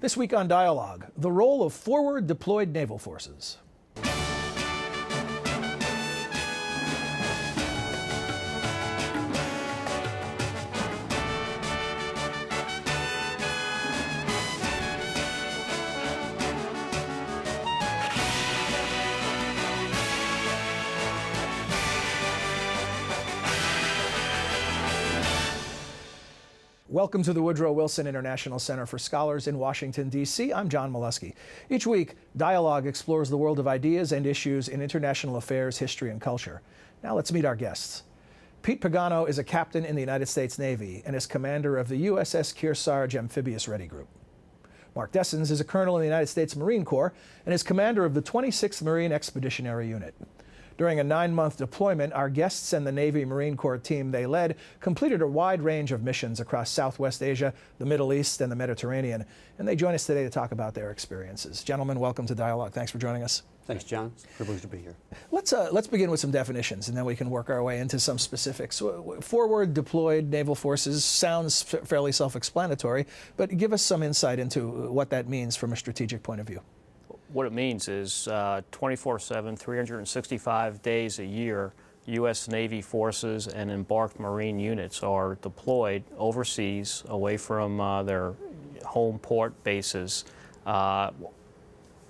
This week on Dialogue, the role of forward deployed naval forces. Welcome to the Woodrow Wilson International Center for Scholars in Washington, D.C. I'm John Molesky. Each week, Dialogue explores the world of ideas and issues in international affairs, history, and culture. Now let's meet our guests. Pete Pagano is a captain in the United States Navy and is commander of the USS Kearsarge Amphibious Ready Group. Mark Desens is a colonel in the United States Marine Corps and is commander of the 26th Marine Expeditionary Unit. During a 9-month deployment, our guests and the Navy Marine Corps team they led completed a wide range of missions across Southwest Asia, the Middle East, and the Mediterranean. And they join us today to talk about their experiences. Gentlemen, welcome to Dialogue. Thanks for joining us. Thanks, John. It's a privilege to be here. Let's begin with some definitions, and then we can work our way into some specifics. Forward deployed naval forces sounds fairly self-explanatory, but give us some insight into what that means from a strategic point of view. What it means is 24/7, 365 days a year, U.S. Navy forces and embarked Marine units are deployed overseas away from their home port bases,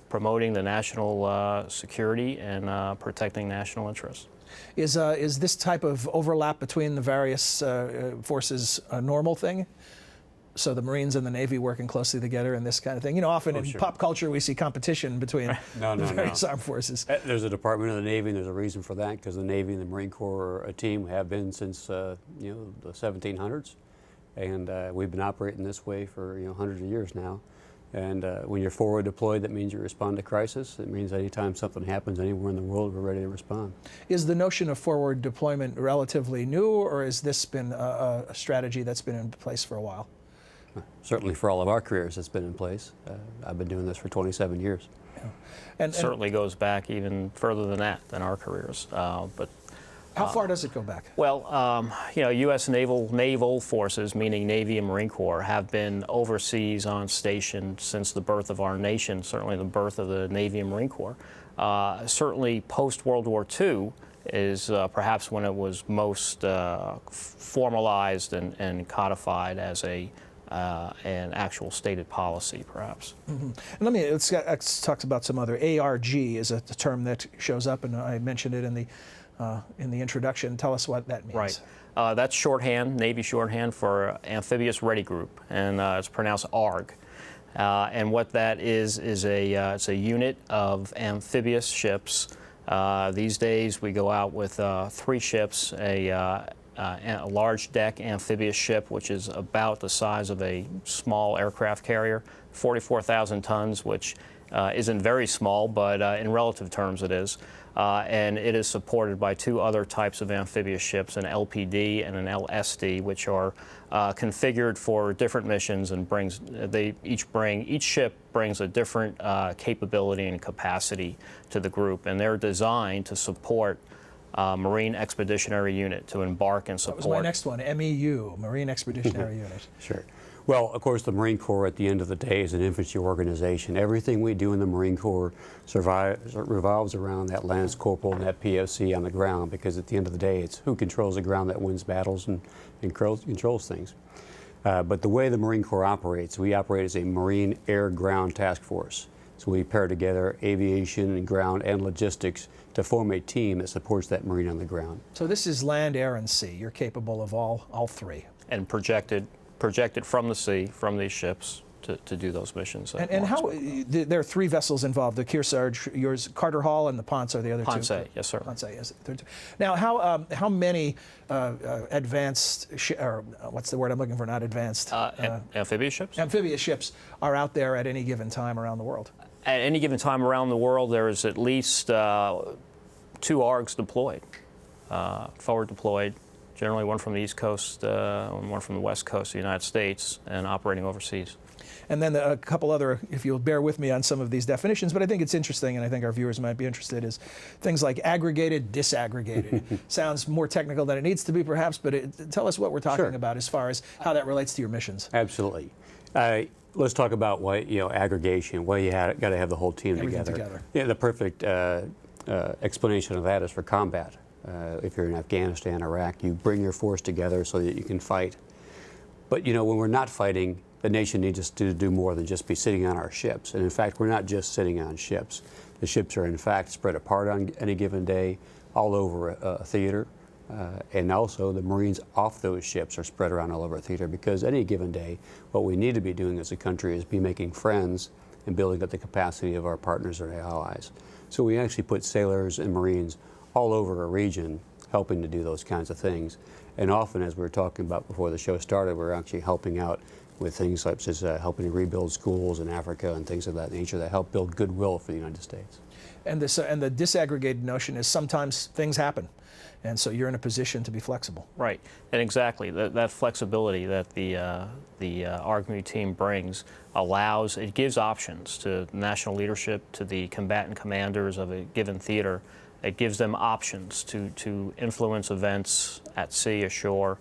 promoting the national security and protecting national interests. Is this type of overlap between the various forces a normal thing? So the Marines and the Navy working closely together and this kind of thing. You know, often in pop culture we see competition between the various armed forces. There's a Department of the Navy, and there's a reason for that, because the Navy and the Marine Corps a team have been since the 1700s, and we've been operating this way for hundreds of years now. And when you're forward deployed, that means you respond to crisis. It means anytime something happens anywhere in the world, we're ready to respond. Is the notion of forward deployment relatively new, or has this been a strategy that's been in place for a while? Certainly for all of our careers, it's been in place. I've been doing this for 27 years. Yeah. And certainly goes back even further than that, than our careers. But how far does it go back? Well, U.S. naval forces, meaning Navy and Marine Corps, have been overseas on station since the birth of our nation, certainly the birth of the Navy and Marine Corps. Certainly post-World War II is perhaps when it was most formalized and codified as an actual stated policy, perhaps. Mm-hmm. And let's talk about some other. ARG is a term that shows up, and I mentioned it in the introduction. Tell us what that means. Right. That's shorthand, Navy shorthand for Amphibious Ready Group, and it's pronounced ARG. And what that is it's a unit of amphibious ships. These days we go out with 3 ships, a large deck amphibious ship, which is about the size of a small aircraft carrier, 44,000 tons, which isn't very small, but in relative terms it is. And it is supported by 2 other types of amphibious ships, an LPD and an LSD, which are configured for different missions, and each ship brings a different capability and capacity to the group, and they're designed to support Marine Expeditionary Unit, to embark and support. That was my next one, MEU, Marine Expeditionary Unit. Sure. Well, of course, the Marine Corps at the end of the day is an infantry organization. Everything we do in the Marine Corps revolves around that lance corporal and that POC on the ground, because at the end of the day, it's who controls the ground that wins battles and controls things. But the way the Marine Corps operates, we operate as a Marine Air-Ground Task Force. So we pair together aviation and ground and logistics to form a team that supports that Marine on the ground. So this is land, air, and sea. You're capable of all 3. And projected from the sea, from these ships, to do those missions. And how, there are 3 vessels involved, the Kearsarge, yours, Carter Hall, and the Ponce are the other 2? Ponce, yes, sir. Ponce, yes. Now, how many advanced, or what's the word I'm looking for, not advanced? Amphibious ships? Amphibious ships are out there at any given time around the world? At any given time around the world, there is at least 2 ARGs deployed, forward deployed generally one from the East Coast and one from the West Coast of the United States, and operating overseas. And then a couple other, if you'll bear with me on some of these definitions, but I think it's interesting, and I think our viewers might be interested, is things like aggregated, disaggregated. Sounds more technical than it needs to be, perhaps, but tell us what we're talking about as far as how that relates to your missions. Absolutely. Let's talk about why, aggregation, why you got to have the whole team together. Yeah, the perfect explanation of that is for combat. If you're in Afghanistan, Iraq, you bring your force together so that you can fight. But when we're not fighting, the nation needs us to do more than just be sitting on our ships. And in fact, we're not just sitting on ships. The ships are in fact spread apart on any given day all over a theater. And also the Marines off those ships are spread around all over a theater, because any given day, what we need to be doing as a country is be making friends and building up the capacity of our partners or allies. So we actually put sailors and Marines all over a region helping to do those kinds of things. And often, as we were talking about before the show started, we're actually helping out with things such as helping to rebuild schools in Africa and things of that nature that help build goodwill for the United States. And the disaggregated notion is sometimes things happen, and so you're in a position to be flexible. Right, and exactly that flexibility that the ARGMU team brings it gives options to national leadership, to the combatant commanders of a given theater. It gives them options to influence events at sea, ashore,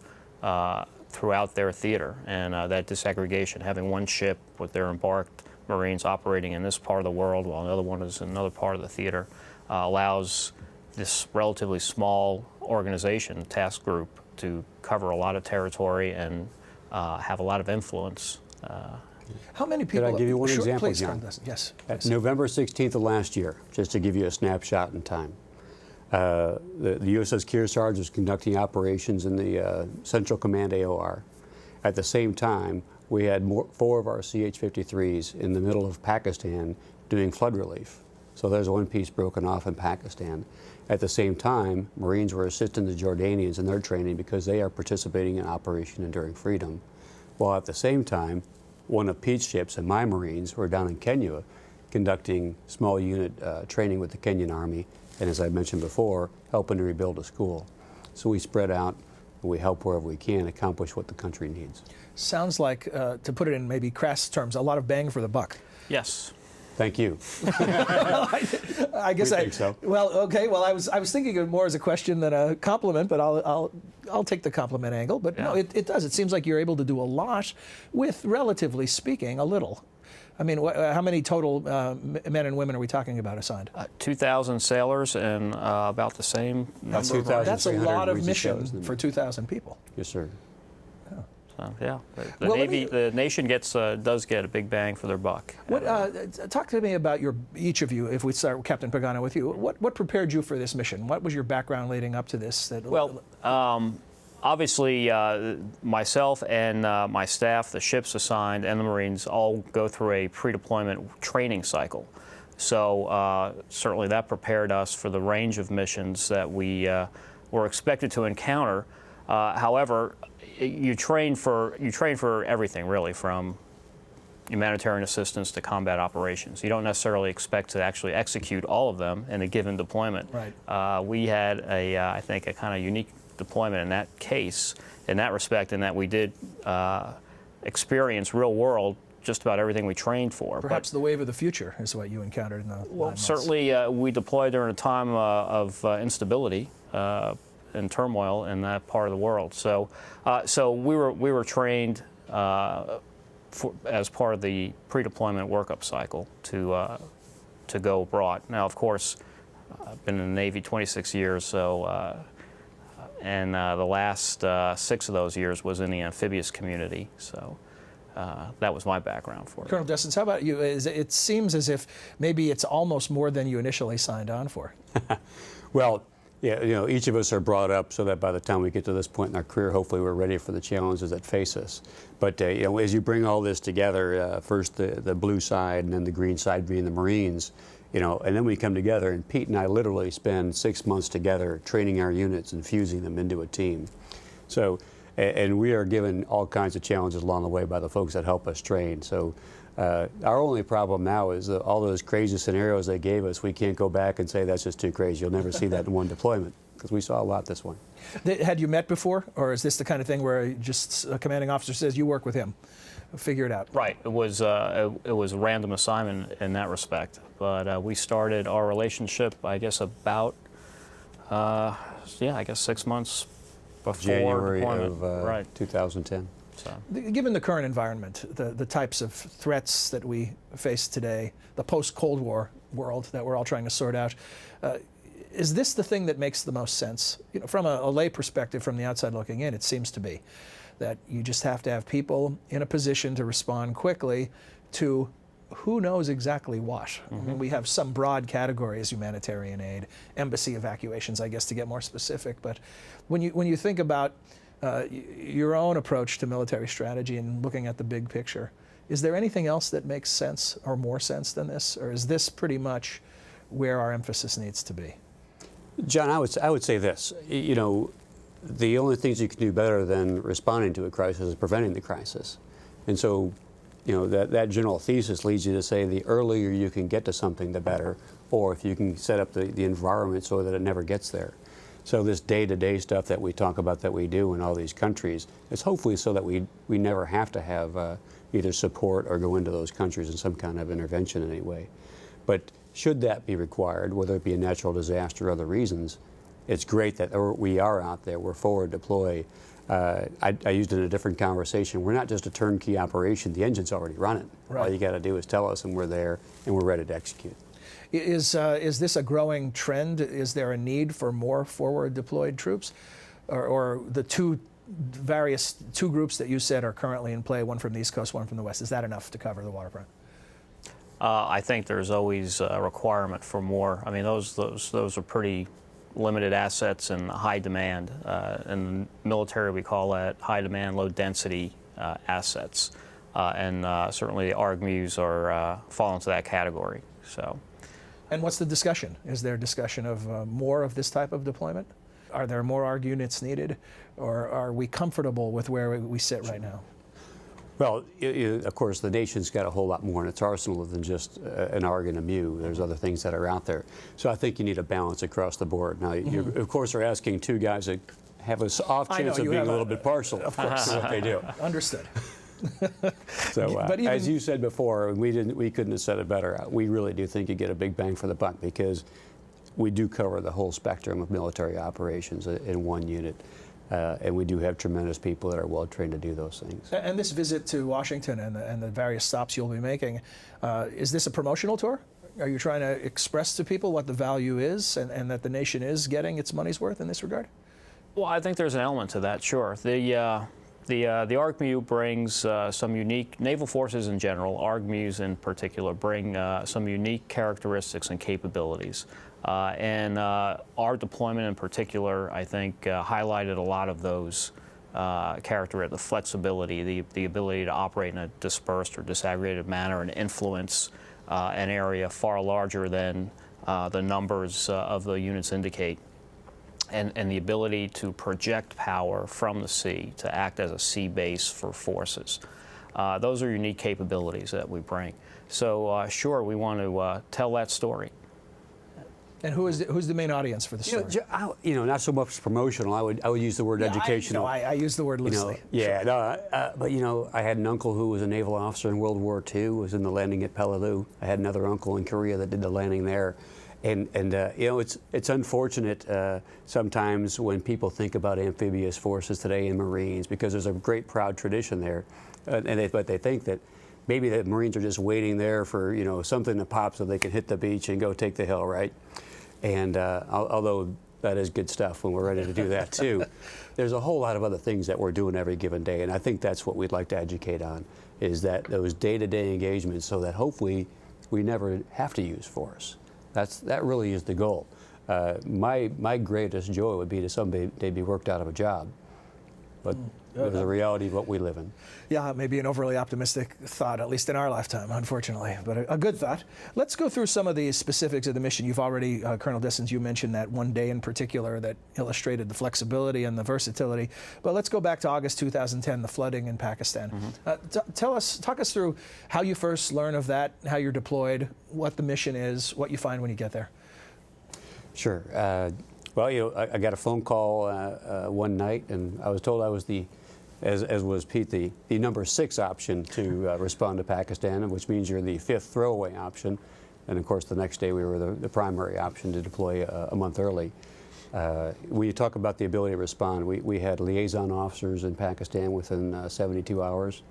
throughout their theater, and that disaggregation, having one ship with their embarked Marines operating in this part of the world while another one is in another part of the theater, allows this relatively small organization, task group, to cover a lot of territory and have a lot of influence. How many people? Could I give you one example, please, John? Yes. November 16th of last year, just to give you a snapshot in time. The USS Kearsarge was conducting operations in the Central Command AOR. At the same time, we had 4 of our CH-53s in the middle of Pakistan doing flood relief. So there's one piece broken off in Pakistan. At the same time, Marines were assisting the Jordanians in their training because they are participating in Operation Enduring Freedom. While at the same time, one of Pete's ships and my Marines were down in Kenya conducting small unit training with the Kenyan Army, and as I mentioned before, helping to rebuild a school. So we spread out, and we help wherever we can accomplish what the country needs. Sounds like, to put it in maybe crass terms, a lot of bang for the buck. Yes. Thank you. I guess I think so. Well, okay. Well, I was thinking of it more as a question than a compliment, but I'll take the compliment angle. But no, it does. It seems like you're able to do a lot with, relatively speaking, a little. I mean, how many total men and women are we talking about assigned? 2,000 sailors and about the same number. That's a lot of mission for 2,000 people. Yes, sir. So, yeah, the nation does get a big bang for their buck. Talk to me about each of you. If we start with Captain Pagano with you, what prepared you for this mission? What was your background leading up to this? Well, obviously, myself and my staff, the ships assigned, and the Marines all go through a pre-deployment training cycle. So certainly that prepared us for the range of missions that we were expected to encounter. However, you train for everything, really, from humanitarian assistance to combat operations. You don't necessarily expect to actually execute all of them in a given deployment. Right. We had I think, a kind of unique deployment in that case, in that respect, in that we did experience real world just about everything we trained for. Perhaps the wave of the future is what you encountered in the 9 months. Certainly we deployed during a time of instability and turmoil in that part of the world. So, we were trained as part of the pre-deployment workup cycle to go abroad. Now, of course, I've been in the Navy 26 years, so and the last 6 of those years was in the amphibious community. So that was my background for it. Colonel Desens, how about you? It seems as if maybe it's almost more than you initially signed on for. Well, yeah, each of us are brought up so that by the time we get to this point in our career, hopefully we're ready for the challenges that face us. But as you bring all this together, first the blue side and then the green side being the Marines, and then we come together, and Pete and I literally spend 6 months together training our units and fusing them into a team. So And we are given all kinds of challenges along the way by the folks that help us train. So our only problem now is all those crazy scenarios they gave us, we can't go back and say that's just too crazy. You'll never see that in one deployment, because we saw a lot this one. Had you met before, or is this the kind of thing where just a commanding officer says, you work with him, figure it out? Right. It was a random assignment in that respect. But we started our relationship, I guess, about, I guess 6 months before January deployment. of Right. 2010. So. Given the current environment, the types of threats that we face today, the post-Cold War world that we're all trying to sort out, is this the thing that makes the most sense? You know, from a lay perspective, from the outside looking in, it seems to be that you just have to have people in a position to respond quickly to who knows exactly what. Mm-hmm. I mean, we have some broad categories: humanitarian aid, embassy evacuations, I guess, to get more specific. But when you think about your own approach to military strategy and looking at the big picture, is there anything else that makes sense or more sense than this, or is this pretty much where our emphasis needs to be? John, I would say this. You know, the only things you can do better than responding to a crisis is preventing the crisis. And so, you know, that general thesis leads you to say the earlier you can get to something, the better, or if you can set up the environment so that it never gets there. So this day-to-day stuff that we talk about that we do in all these countries, it's hopefully so that we never have to have either support or go into those countries in some kind of intervention in any way. But should that be required, whether it be a natural disaster or other reasons, it's great that we are out there, we're forward deployed. I used it in a different conversation. We're not just a turnkey operation, the engine's already running. Right. All you got to do is tell us and we're there and we're ready to execute. Is this a growing trend? Is there a need for more forward deployed troops? Or the two groups that you said are currently in play, one from the East Coast, one from the West, is that enough to cover the waterfront? I think there's always a requirement for more. I mean, those are pretty limited assets and high demand. In the military, we call that high demand, low density assets. And certainly the ARGMUs fall into that category. So. And what's the discussion? Is there discussion of more of this type of deployment? Are there more ARG units needed, or are we comfortable with where we sit right now? Well, of course, the nation's got a whole lot more in its arsenal than just an ARG and a MU. There's other things that are out there. So I think you need a balance across the board. Now, you, of course, are asking two guys that have an off chance of being a little bit partial to what they do. Understood. So, but even, as you said before, we couldn't have said it better. We really do think you get a big bang for the buck, because we do cover the whole spectrum of military operations in one unit. And we do have tremendous people that are well trained to do those things. And this visit to Washington and the various stops you'll be making, is this a promotional tour? Are you trying to express to people what the value is and that the nation is getting its money's worth in this regard? Well, I think there's an element to that, sure. The ARGMU brings some unique, naval forces in general, ARGMUs in particular, bring some unique characteristics and capabilities. And our deployment in particular, I think, highlighted a lot of those characteristics: the flexibility, the ability to operate in a dispersed or disaggregated manner and influence an area far larger than the numbers of the units indicate. And the ability to project power from the sea, to act as a sea base for forces. Those are unique capabilities that we bring. So sure, we want to tell that story. And who's the main audience for the story? Not so much promotional. I would use the word educational. I use the word loosely. But I had an uncle who was a naval officer in World War II, was in the landing at Peleliu. I had another uncle in Korea that did the landing there. And it's unfortunate sometimes when people think about amphibious forces today and Marines, because there's a great proud tradition there, but they think that maybe the Marines are just waiting there for something to pop so they can hit the beach and go take the hill, right? And although that is good stuff when we're ready to do that too, there's a whole lot of other things that we're doing every given day, and I think that's what we'd like to educate on, is that those day-to-day engagements, so that hopefully we never have to use force. That really is the goal. My greatest joy would be to someday be worked out of a job, but It was a reality of what we live in. Yeah, maybe an overly optimistic thought, at least in our lifetime, unfortunately, but a good thought. Let's go through some of the specifics of the mission. You've already, Colonel Desens, you mentioned that one day in particular that illustrated the flexibility and the versatility. But let's go back to August 2010, the flooding in Pakistan. Talk us through how you first learn of that, how you're deployed, what the mission is, what you find when you get there. Sure. Well, I got a phone call one night, and I was told I was as was Pete, the number 6 option to respond to Pakistan, which means you're the 5th throwaway option. And of course, the next day we were the primary option to deploy a month early. When you talk about the ability to respond, we had liaison officers in Pakistan within 72 hours.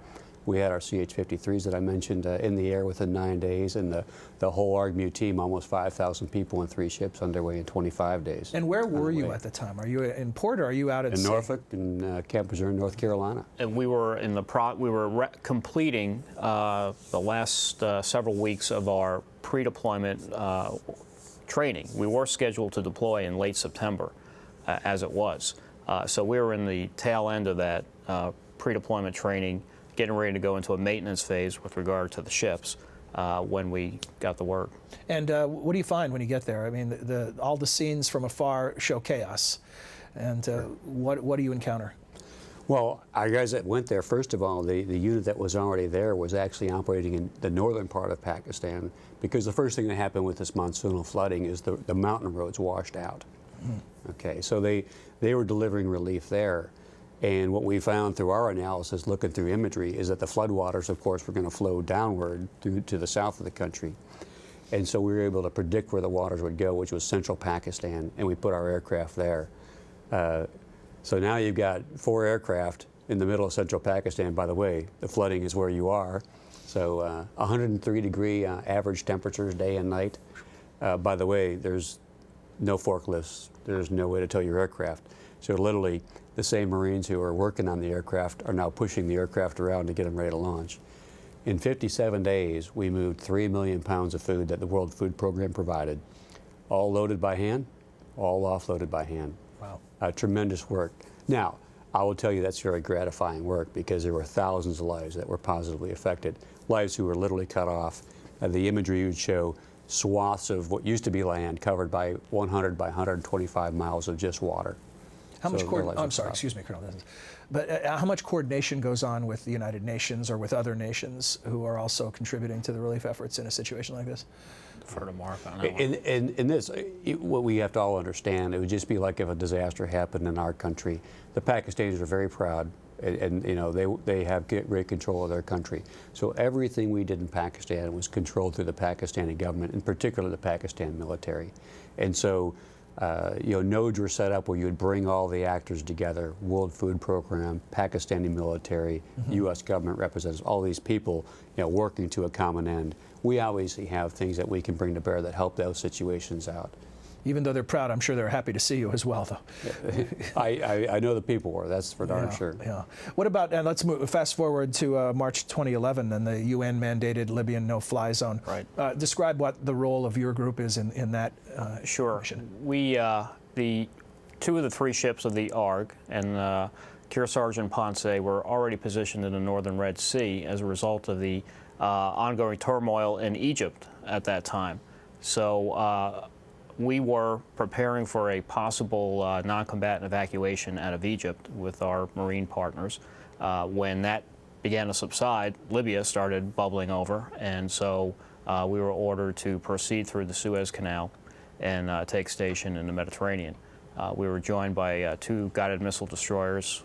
We had our CH-53s that I mentioned in the air within 9 days, and the whole ARGMU team, almost 5,000 people in 3 ships underway in 25 days. And where were you at the time? Are you in port, or are you out at sea? In Norfolk, in Camp Preserve, North Carolina. And we were completing the last several weeks of our pre-deployment training. We were scheduled to deploy in late September, as it was. So we were in the tail end of that pre-deployment training, getting ready to go into a maintenance phase with regard to the ships when we got the word. And what do you find when you get there? I mean, all the scenes from afar show chaos. And what do you encounter? Well, our guys that went there, first of all, the unit that was already there was actually operating in the northern part of Pakistan, because the first thing that happened with this monsoonal flooding is the mountain roads washed out. Okay, so they were delivering relief there. And what we found through our analysis, looking through imagery, is that the floodwaters, of course, were going to flow downward to the south of the country. And so we were able to predict where the waters would go, which was central Pakistan, and we put our aircraft there. So now you've got 4 aircraft in the middle of central Pakistan. By the way, the flooding is where you are. So 103-degree average temperatures day and night. By the way, there's no forklifts. There's no way to tow your aircraft. So literally, the same Marines who are working on the aircraft are now pushing the aircraft around to get them ready to launch. In 57 days, we moved 3 million pounds of food that the World Food Program provided, all loaded by hand, all offloaded by hand. Wow. Tremendous work. Now, I will tell you that's very gratifying work, because there were thousands of lives that were positively affected, lives who were literally cut off. The imagery would show swaths of what used to be land covered by 100 by 125 miles of just water. How much I'm sorry, excuse me, Colonel Desens. But how much coordination goes on with the United Nations or with other nations who are also contributing to the relief efforts in a situation like this? Defer to Mark on that one. In this, what we have to all understand, it would just be like if a disaster happened in our country. The Pakistanis are very proud, and you know, they have great control of their country. So everything we did in Pakistan was controlled through the Pakistani government, in particular the Pakistan military. And so nodes were set up where you would bring all the actors together: World Food Program, Pakistani military, U.S. government representatives, all these people, working to a common end. We obviously have things that we can bring to bear that help those situations out. Even though they're proud, I'm sure they're happy to see you as well, though. I know the people were, that's for darn sure. Yeah. What about, and let's fast forward to March 2011 and the UN-mandated Libyan no-fly zone. Right. Describe what the role of your group is in that Sure. mission. We, the 2 of the 3 ships of the ARG and Kearsarge and Ponce were already positioned in the northern Red Sea as a result of the ongoing turmoil in Egypt at that time. So we were preparing for a possible non-combatant evacuation out of Egypt with our Marine partners. When that began to subside, Libya started bubbling over, and so we were ordered to proceed through the Suez Canal and take station in the Mediterranean. We were joined by 2 guided missile destroyers,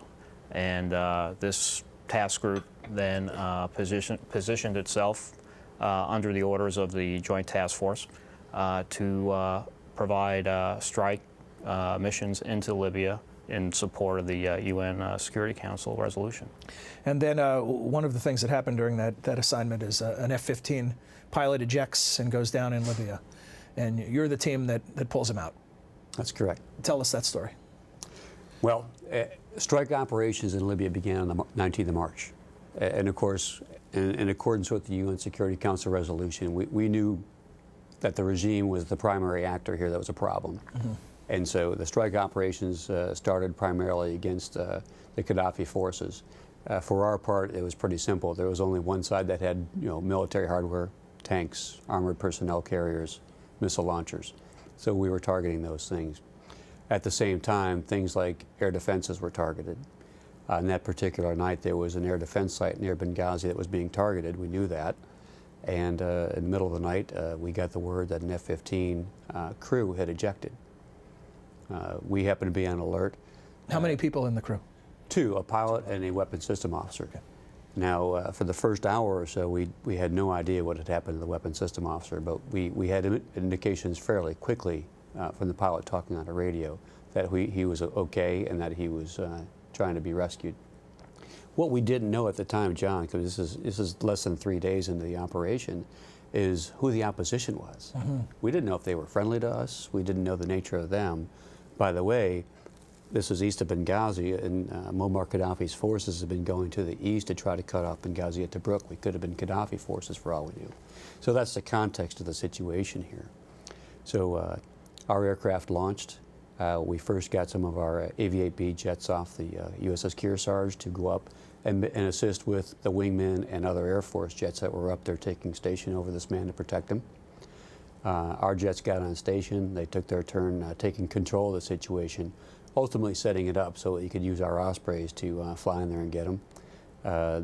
and this task group then positioned itself under the orders of the Joint Task Force to provide strike missions into Libya in support of the UN Security Council resolution. And then one of the things that happened during that assignment is an F-15 pilot ejects and goes down in Libya. And you're the team that pulls him out. That's correct. Tell us that story. Well, strike operations in Libya began on the 19th of March. And of course, in accordance with the UN Security Council resolution, we knew that the regime was the primary actor here that was a problem. And so the strike operations started primarily against the Gaddafi forces. For our part, it was pretty simple. There was only one side that had, military hardware, tanks, armored personnel carriers, missile launchers. So we were targeting those things. At the same time, things like air defenses were targeted. On that particular night, there was an air defense site near Benghazi that was being targeted. We knew that. And in the middle of the night, we got the word that an F-15 crew had ejected. We happened to be on alert. How many people in the crew? 2, a pilot and a weapons system officer. Okay. Now, for the first hour or so, we had no idea what had happened to the weapons system officer, but we had indications fairly quickly from the pilot talking on the radio that he was okay and that he was trying to be rescued. What we didn't know at the time, John, because this is less than 3 days into the operation, is who the opposition was. Mm-hmm. We didn't know if they were friendly to us. We didn't know the nature of them. By the way, this is east of Benghazi, and Muammar Gaddafi's forces have been going to the east to try to cut off Benghazi at Tobruk. We could have been Gaddafi forces for all we knew. So that's the context of the situation here. So our aircraft launched. We first got some of our AV-8B jets off the USS Kearsarge to go up and assist with the wingmen and other Air Force jets that were up there taking station over this man to protect him. Our jets got on station. They took their turn taking control of the situation, ultimately setting it up so that you could use our Ospreys to fly in there and get them.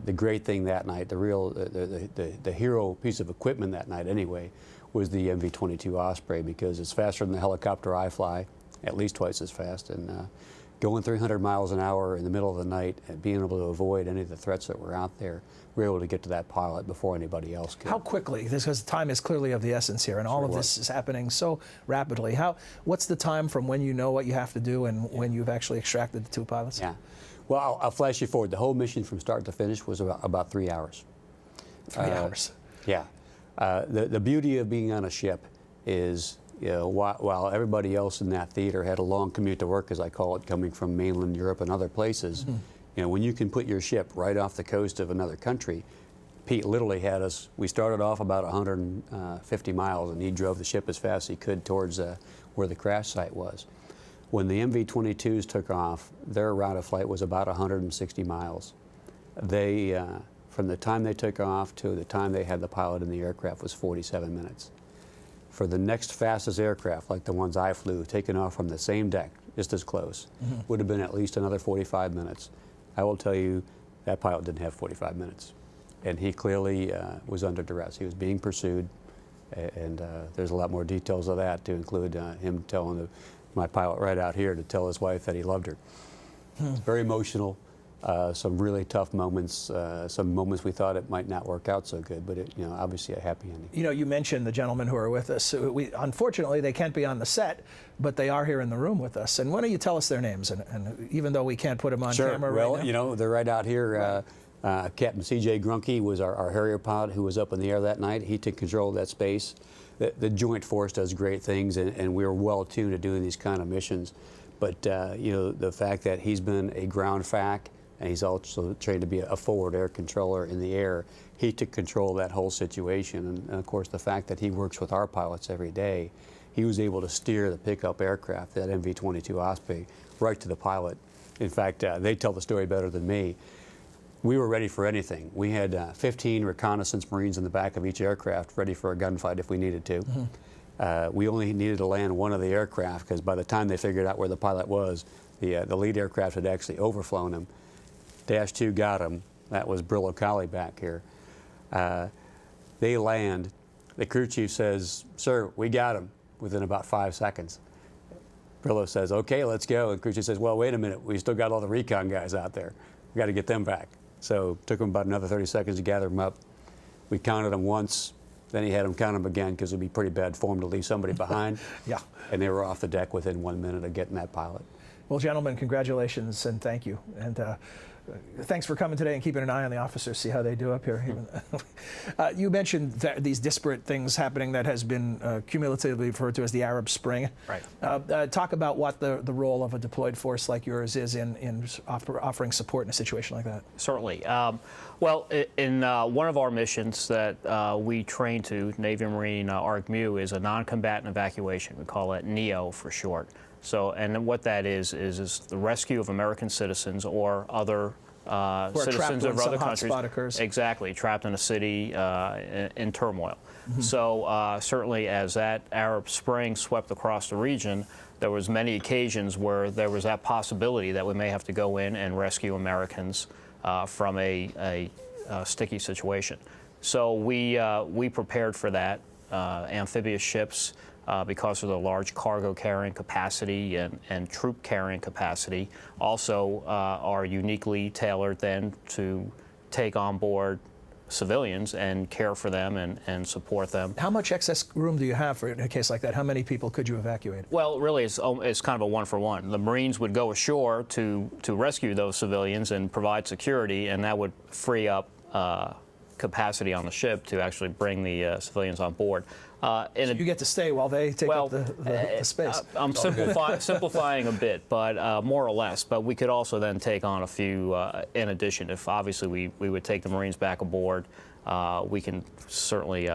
The great thing that night, the hero piece of equipment that night anyway, was the MV-22 Osprey, because it's faster than the helicopter I fly, at least twice as fast, and going 300 miles an hour in the middle of the night and being able to avoid any of the threats that were out there, we were able to get to that pilot before anybody else could. How quickly? Because time is clearly of the essence here, and all of this is happening so rapidly. What's the time from when you know what you have to do and when you've actually extracted the 2 pilots? Yeah. Well, I'll flash you forward. The whole mission from start to finish was about 3 hours. 3 hours. Yeah. The beauty of being on a ship is, while everybody else in that theater had a long commute to work, as I call it, coming from mainland Europe and other places, when you can put your ship right off the coast of another country, Pete literally had us, we started off about 150 miles, and he drove the ship as fast as he could towards where the crash site was. When the MV-22s took off, their route of flight was about 160 miles. They, from the time they took off to the time they had the pilot in the aircraft, was 47 minutes. For the next fastest aircraft, like the ones I flew, taking off from the same deck, just as close, would have been at least another 45 minutes. I will tell you, that pilot didn't have 45 minutes. And he clearly was under duress. He was being pursued, and there's a lot more details of that, to include him telling my pilot right out here to tell his wife that he loved her. Very emotional. Some really tough moments, some moments we thought it might not work out so good, but obviously a happy ending. You mentioned the gentlemen who are with us. Unfortunately, they can't be on the set, but they are here in the room with us. And why don't you tell us their names? And even though we can't put them on camera right now. Well, they're right out here. Captain C.J. Grunke was our Harrier pilot who was up in the air that night. He took control of that space. The Joint Force does great things, and we're well attuned to doing these kind of missions. But the fact that he's been a ground FAC, and he's also trained to be a forward air controller in the air, he took control of that whole situation. And of course, the fact that he works with our pilots every day, he was able to steer the pickup aircraft, that MV-22 Osprey, right to the pilot. In fact, they tell the story better than me. We were ready for anything. We had 15 reconnaissance Marines in the back of each aircraft ready for a gunfight if we needed to. We only needed to land one of the aircraft, because by the time they figured out where the pilot was, the lead aircraft had actually overflown him. Dash 2 got him. That was Brillo Collie back here. They land. The crew chief says, "Sir, we got him," within about 5 seconds. Brillo says, "Okay, let's go." And crew chief says, "Well, wait a minute. We still got all the recon guys out there. We got to get them back." So it took him about another 30 seconds to gather them up. We counted them once. Then he had them count them again, because it would be pretty bad form to leave somebody behind. Yeah. And they were off the deck within 1 minute of getting that pilot. Well, gentlemen, congratulations and thank you. And thanks for coming today and keeping an eye on the officers, see how they do up here. You mentioned these disparate things happening that has been cumulatively referred to as the Arab Spring. Right. Talk about what the role of a deployed force like yours is in offering support in a situation like that. Certainly. Well, in one of our missions that we train to, Navy and Marine ARG-MU, is a non-combatant evacuation. We call it NEO for short. So, and what that is the rescue of American citizens or other citizens of other countries. Occurs. Exactly, trapped in a city in turmoil. So certainly as that Arab Spring swept across the region, there was many occasions where there was that possibility that we may have to go in and rescue Americans from a sticky situation. So we prepared for that. Amphibious ships, because of the large cargo carrying capacity and troop carrying capacity, also are uniquely tailored then to take on board civilians and care for them and support them. How much excess room do you have for in a case like that? How many people could you evacuate? Well, really, it's kind of a one-for-one. The Marines would go ashore to rescue those civilians and provide security, and that would free up capacity on the ship to actually bring the civilians on board. So you get to stay while they take up the space. I'm simplifying a bit, but more or less. But we could also then take on a few in addition. If obviously we would take the Marines back aboard, we can certainly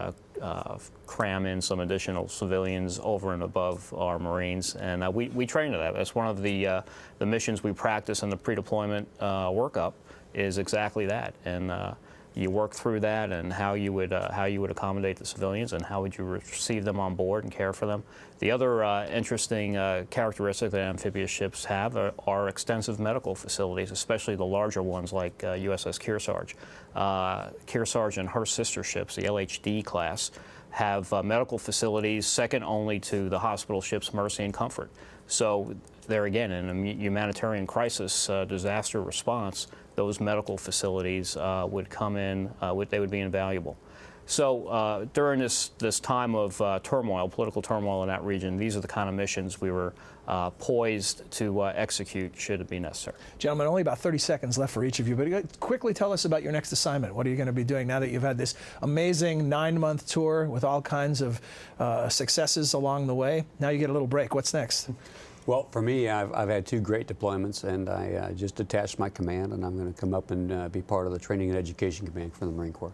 cram in some additional civilians over and above our Marines, and we train to that. That's one of the missions we practice in the pre-deployment workup is exactly that. And you work through that and how you would accommodate the civilians and how would you receive them on board and care for them. The other interesting characteristic that amphibious ships have are extensive medical facilities, especially the larger ones like USS Kearsarge. Kearsarge and her sister ships, the LHD class, have medical facilities second only to the hospital ships Mercy and Comfort. So there again, in a humanitarian crisis disaster response, those medical facilities would come in, they would be invaluable. So during this time of turmoil, political turmoil in that region, these are the kind of missions we were poised to execute should it be necessary. Gentlemen, only about 30 seconds left for each of you, but quickly tell us about your next assignment. What are you going to be doing now that you've had this amazing 9-month tour with all kinds of successes along the way? Now you get a little break. What's next? Well, for me, I've had 2 great deployments, and I just detached my command, and I'm going to come up and be part of the Training and Education Command for the Marine Corps.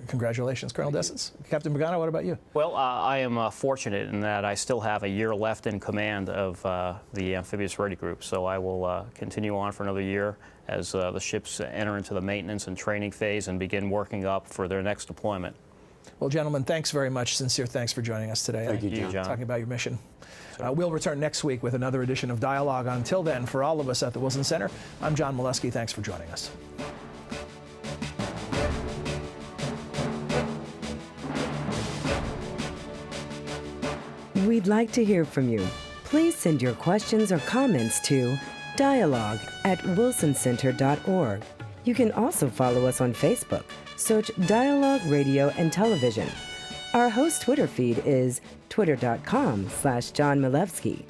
Congratulations, Colonel Desens. Captain Pagano, what about you? Well, I am fortunate in that I still have a year left in command of the Amphibious Ready Group, so I will continue on for another year as the ships enter into the maintenance and training phase and begin working up for their next deployment. Well, gentlemen, thanks very much. Sincere thanks for joining us today. Thank you, John. Talking about your mission. We'll return next week with another edition of Dialogue. Until then, for all of us at the Wilson Center, I'm John Molesky. Thanks for joining us. We'd like to hear from you. Please send your questions or comments to dialogue@wilsoncenter.org. You can also follow us on Facebook. Search Dialogue Radio and Television. Our host Twitter feed is twitter.com/John Milewski.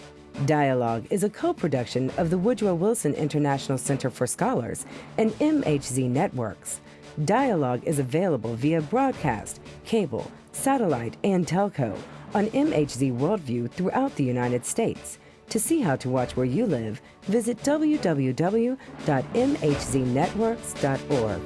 Dialogue is a co-production of the Woodrow Wilson International Center for Scholars and MHZ Networks. Dialogue is available via broadcast, cable, satellite, and telco on MHZ Worldview throughout the United States. To see how to watch where you live, visit www.mhznetworks.org.